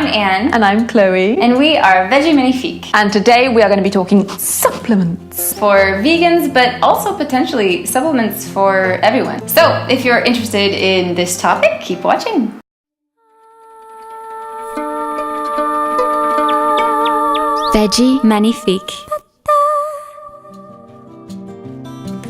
Anne. And I'm Chloe. And we are Veggie Magnifique. And today we are going to be talking supplements. For vegans, but also potentially supplements for everyone. So if you're interested in this topic, keep watching. Veggie Magnifique.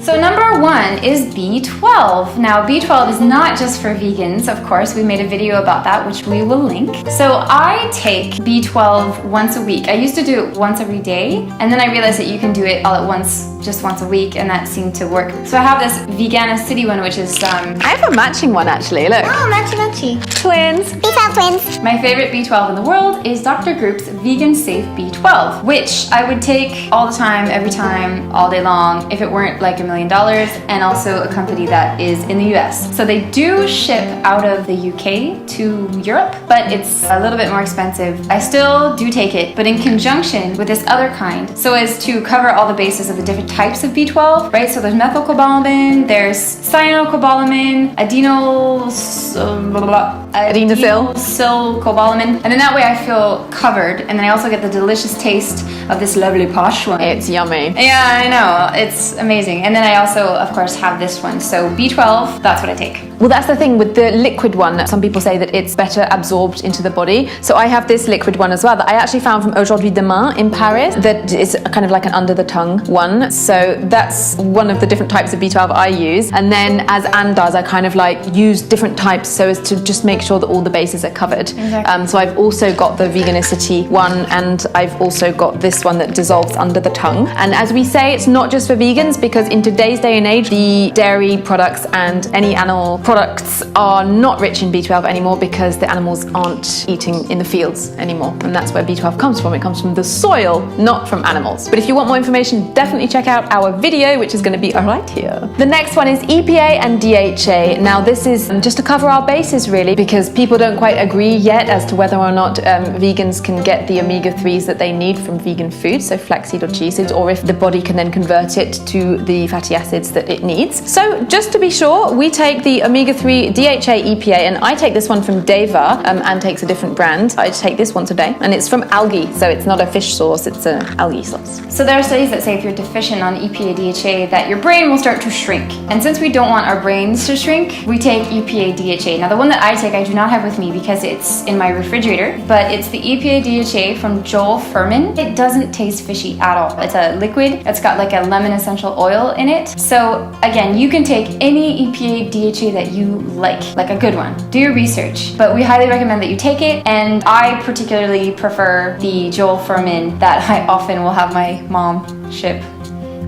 So number one is B12. Now B12 is not just for vegans, of course. We made a video about that, which we will link. So I take B12 once a week. I used to do it once every day, and then I realized that you can do it all at once, just once a week, and that seemed to work. So I have this Vegana City one, which is I have a matching one actually, look. Oh, matchy. Twins. B12 twins. My favorite B12 in the world is Dr. Group's Vegan Safe B12, which I would take all the time, every time, all day long, if it weren't like $1 million, and also a company that is in the US. So they do ship out of the UK to Europe, but it's a little bit more expensive. I still do take it, but in conjunction with this other kind, so as to cover all the bases of the different types of B12, right? So there's methylcobalamin, there's cyanocobalamin, adenosylcobalamin, and then that way I feel covered, and then I also get the delicious taste of this lovely posh one. It's yummy. Yeah, I know, it's amazing. And then I also, of course, have this one. So B12, that's what I take. Well, that's the thing with the liquid one. Some people say that it's better absorbed into the body. So I have this liquid one as well that I actually found from Aujourd'hui Demain in Paris that is kind of like an under the tongue one. So that's one of the different types of B12 I use. And then as Anne does, I kind of like use different types so as to just make sure that all the bases are covered. Exactly. So I've also got the Veganicity one, and I've also got this one that dissolves under the tongue. And as we say, it's not just for vegans, because in today's day and age, the dairy products and any animal products are not rich in B12 anymore because the animals aren't eating in the fields anymore. And that's where B12 comes from. It comes from the soil, not from animals. But if you want more information, definitely check out our video, which is going to be right here. The next one is EPA and DHA. Now this is just to cover our bases really, because people don't quite agree yet as to whether or not vegans can get the omega-3s that they need from vegan food, so flaxseed or chia seeds, or if the body can then convert it to the fatty acids that it needs. So just to be sure, we take the omega-3 DHA EPA, and I take this one from Deva. Anne takes a different brand. I take this once a day, and it's from algae, so it's not a fish sauce, it's an algae sauce. So there are studies that say if you're deficient on EPA DHA that your brain will start to shrink. And since we don't want our brains to shrink, we take EPA DHA. Now the one that I take I do not have with me because it's in my refrigerator, but it's the EPA DHA from Joel Fuhrman. It doesn't taste fishy at all. It's a liquid. It's got like a lemon essential oil in it. So again, you can take any EPA DHA that you like a good one. Do your research, but we highly recommend that you take it. And I particularly prefer the Joel Fuhrman that I often will have my mom ship.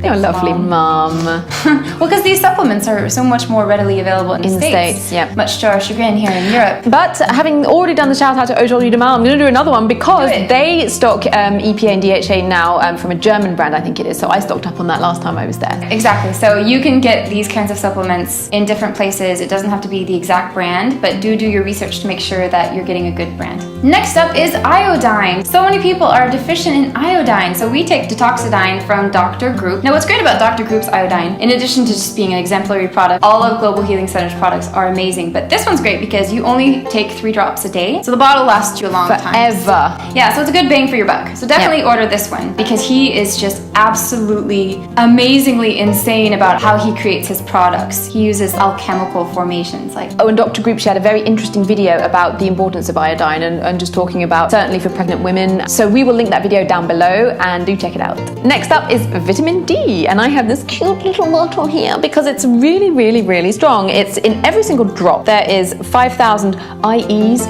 You're a lovely mom. Well, because these supplements are so much more readily available in the States. Yeah. Much to our chagrin here in Europe. But having already done the shout out to Aujourd'hui Demain, I'm going to do another one because they stock EPA and DHA now from a German brand, I think it is. So I stocked up on that last time I was there. Exactly. So you can get these kinds of supplements in different places. It doesn't have to be the exact brand, but do your research to make sure that you're getting a good brand. Next up is iodine. So many people are deficient in iodine. So we take Detoxidine from Dr. Group. Now what's great about Dr. Group's iodine, in addition to just being an exemplary product, all of Global Healing Center's products are amazing, but this one's great because you only take 3 drops a day, so the bottle lasts you a long time. Forever. Yeah, so it's a good bang for your buck. So definitely order this one because he is just absolutely amazingly insane about how he creates his products. He uses alchemical formations. And Dr. Group shared a very interesting video about the importance of iodine and just talking about certainly for pregnant women. So we will link that video down below and do check it out. Next up is vitamin D. And I have this cute little bottle here because it's really, really, really strong. It's in every single drop. There is 5,000 IEs.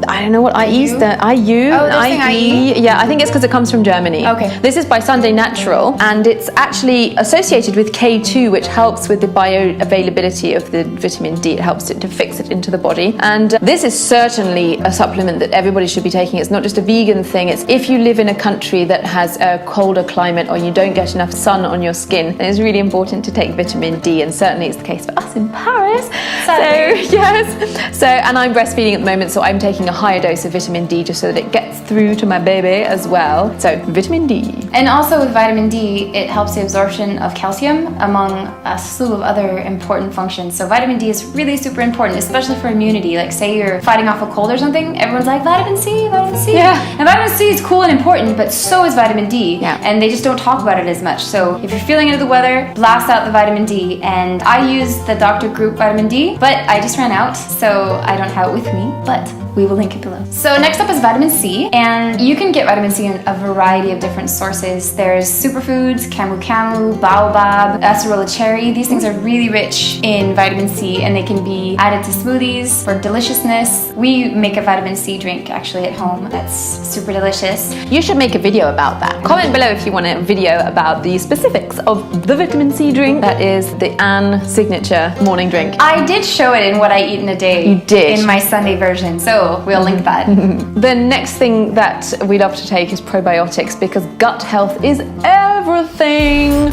I don't know what IEs, the IU, IE. Yeah, I think it's because it comes from Germany. Okay. This is by Sunday Natural, and it's actually associated with K2, which helps with the bioavailability of the vitamin D. It helps it to fix it into the body. And this is certainly a supplement that everybody should be taking. It's not just a vegan thing. It's if you live in a country that has a colder climate or you don't get enough sun on your skin, then it's really important to take vitamin D, and certainly it's the case for us in Paris. So yes. So, and I'm breastfeeding at the moment, so I'm taking a higher dose of vitamin D just so that it gets through to my baby as well. So vitamin D. And also with vitamin D, it helps the absorption of calcium among a slew of other important functions. So vitamin D is really super important, especially for immunity. Like say you're fighting off a cold or something, everyone's like, vitamin C, vitamin C. Yeah. And vitamin C is cool and important, but so is vitamin D. Yeah. And they just don't talk about it as much. So if you're feeling under the weather, blast out the vitamin D. And I use the Dr. Group vitamin D, but I just ran out, so I don't have it with me, but we will link it below. So next up is vitamin C, and you can get vitamin C in a variety of different sources. There's superfoods, camu camu, baobab, acerola cherry. These things are really rich in vitamin C, and they can be added to smoothies for deliciousness. We make a vitamin C drink actually at home that's super delicious. You should make a video about that. Comment below if you want a video about the specifics of the vitamin C drink. That is the Anne signature morning drink. I did show it in what I eat in a day. You did. In my Sunday version, so we'll link that. The next thing that we love to take is probiotics because gut health is everything.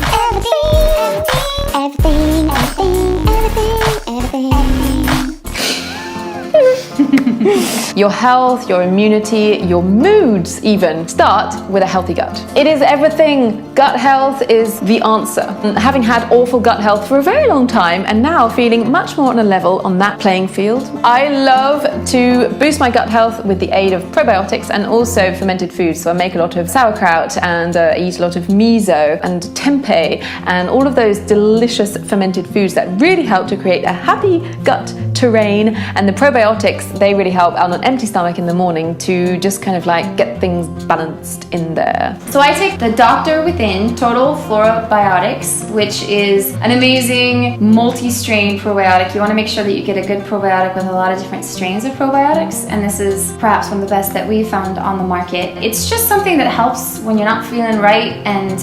Your health, your immunity, your moods even start with a healthy gut. It is everything. Gut health is the answer. Having had awful gut health for a very long time and now feeling much more on a level on that playing field, I love to boost my gut health with the aid of probiotics and also fermented foods. So I make a lot of sauerkraut and I eat a lot of miso and tempeh and all of those delicious fermented foods that really help to create a happy gut terrain. And the probiotics, they really help on an empty stomach in the morning to just kind of like get things balanced in there. So I take the Dr. Within Total Florabiotics, which is an amazing multi-strain probiotic. You want to make sure that you get a good probiotic with a lot of different strains of probiotics, and this is perhaps one of the best that we've found on the market. It's just something that helps when you're not feeling right, and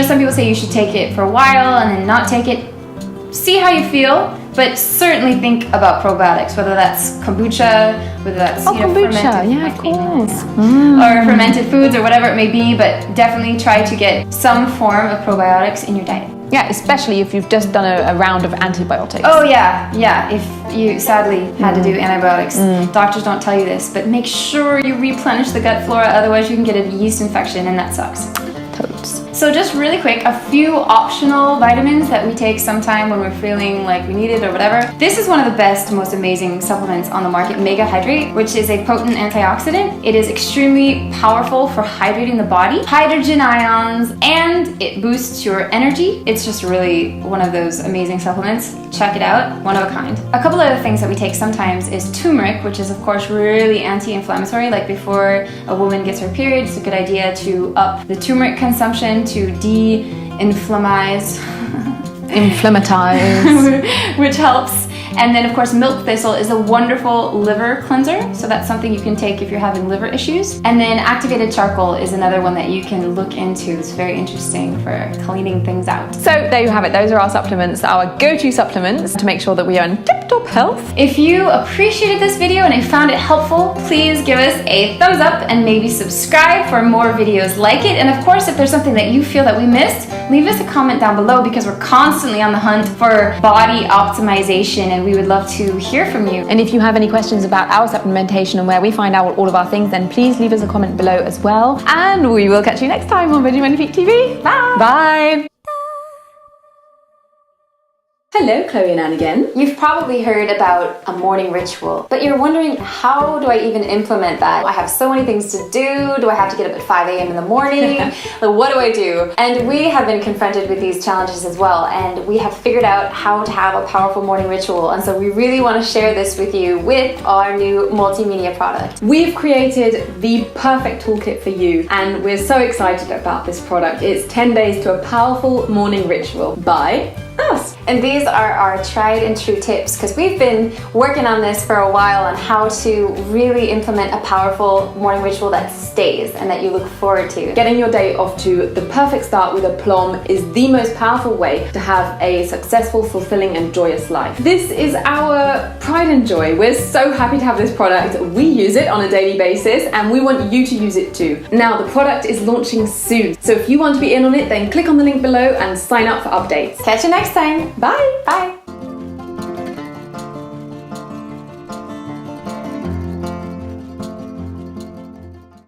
some people say you should take it for a while and then not take it. See how you feel, but certainly think about probiotics, whether that's kombucha, whether that's kombucha, fermented, yeah, of course, or fermented foods or whatever it may be, but definitely try to get some form of probiotics in your diet. Yeah, especially if you've just done a round of antibiotics. Oh yeah, if you sadly had to do antibiotics. Doctors don't tell you this, but make sure you replenish the gut flora, otherwise you can get a yeast infection and that sucks. Totes. So just really quick, a few optional vitamins that we take sometime when we're feeling like we need it or whatever. This is one of the best, most amazing supplements on the market, Mega Hydrate, which is a potent antioxidant. It is extremely powerful for hydrating the body, hydrogen ions, and it boosts your energy. It's just really one of those amazing supplements. Check it out, one of a kind. A couple other things that we take sometimes is turmeric, which is of course really anti-inflammatory. Like before a woman gets her period, it's a good idea to up the turmeric consumption to de-inflammize. Inflammatize. Which helps. And then of course milk thistle is a wonderful liver cleanser, so that's something you can take if you're having liver issues. And then activated charcoal is another one that you can look into. It's very interesting for cleaning things out. So there you have it. Those are our supplements, our go-to supplements to make sure that we are in tip-top health. If you appreciated this video and you found it helpful, please give us a thumbs up and maybe subscribe for more videos like it. And of course, if there's something that you feel that we missed, leave us a comment down below because we're constantly on the hunt for body optimization and we would love to hear from you. And if you have any questions about our supplementation and where we find out all of our things, then please leave us a comment below as well. And we will catch you next time on Veggie Magnifique TV. Bye! Bye! Hello, Chloe and Anne again. You've probably heard about a morning ritual, but you're wondering, how do I even implement that? I have so many things to do. Do I have to get up at 5 a.m. in the morning? Like, what do I do? And we have been confronted with these challenges as well, and we have figured out how to have a powerful morning ritual. And so we really want to share this with you with our new multimedia product. We've created the perfect toolkit for you, and we're so excited about this product. It's 10 days to a powerful morning ritual by us. And these are our tried and true tips because we've been working on this for a while on how to really implement a powerful morning ritual that stays and that you look forward to. Getting your day off to the perfect start with aplomb is the most powerful way to have a successful, fulfilling and joyous life. This is our pride and joy. We're so happy to have this product. We use it on a daily basis and we want you to use it too. Now the product is launching soon, so if you want to be in on it, then click on the link below and sign up for updates. Catch you next time. Bye! Bye!